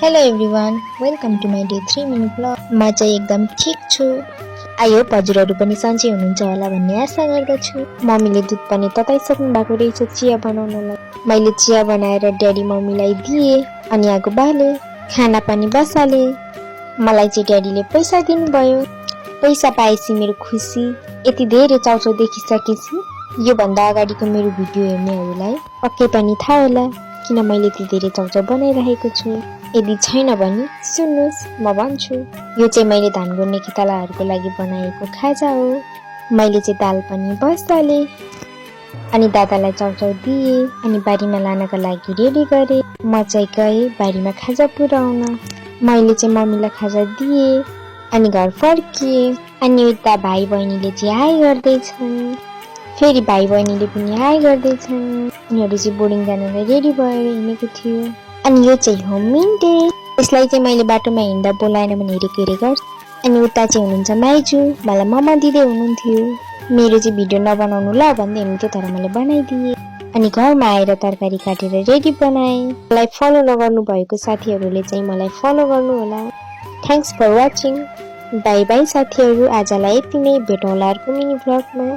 Hello everyone, welcome to my day 3 minute blog. म चाहिँ एकदम ठिक छु। आई होप हजुरहरू पनि सन्चै हुनुहुन्छ होला भन्ने आशा गर्दछु। मम्मीले दुध पनि तताइसक्नु भएको रहेछ चिया बनाउनलाई। मैले चिया बनाएर ड्याडी मम्मीलाई दिए अनि आगो बाले, खाना पनि बसाले। मलाई चाहिँ ड्याडीले पैसा दिनुभयो। पैसा पाएपछि मेरो खुसी यति धेरै चाउचाउ देखिसकेपछि यो भन्दा अगाडिको मेरो भिडियो हेर्नेहरूलाई पक्कै पनि थाहा होला किन मैले यति धेरै चाउचाउ बनाइरहेको छु। यदि छैन भने सुन्नुहोस्, म भन्छु। यो चाहिँ मैले धान गोड्ने खेतालाहरूको लागि बनाएको खाजा हो। मैले चाहिँ दाल पनि बसाले अनि दादालाई चाउचाउ दिए अनि बारीमा लानको लागि रेडी गरे। म चाहिँ गएँ बारीमा खाजा पुर्याउन। मैले चाहिँ मम्मीलाई खाजा दिए अनि घर फर्किए। अनि उता भाइ बहिनीले चाहिँ हाई गर्दैछन्, फेरि भाइ बहिनीले पनि हाई गर्दैछन्। उनीहरू चाहिँ बोर्डिङ जानलाई रेडी भएर हिँडेको थियो। अनि यो चाहिँ हो मिन्टे। यसलाई चाहिँ मैले बाटोमा हिँड्दा बोलाएन भने हेरेको गर्छ। अनि उता चाहिँ हुनुहुन्छ माइजू, मलाई ममा दिँदै हुनुहुन्थ्यो। मेरो चाहिँ भिडियो नबनाउनु ल भन्दै हुनुहुन्थ्यो, तर मैले बनाइदिएँ। अनि घरमा आएर तरकारी काटेर रेडी बनाएँ। मलाई फलो नगर्नु भएको साथीहरूले चाहिँ मलाई फलो गर्नु होला। Thanks for watching. Bye bye साथीहरू, आजलाई यति नै। भेटौँला अर्को मिनी भ्लगमा।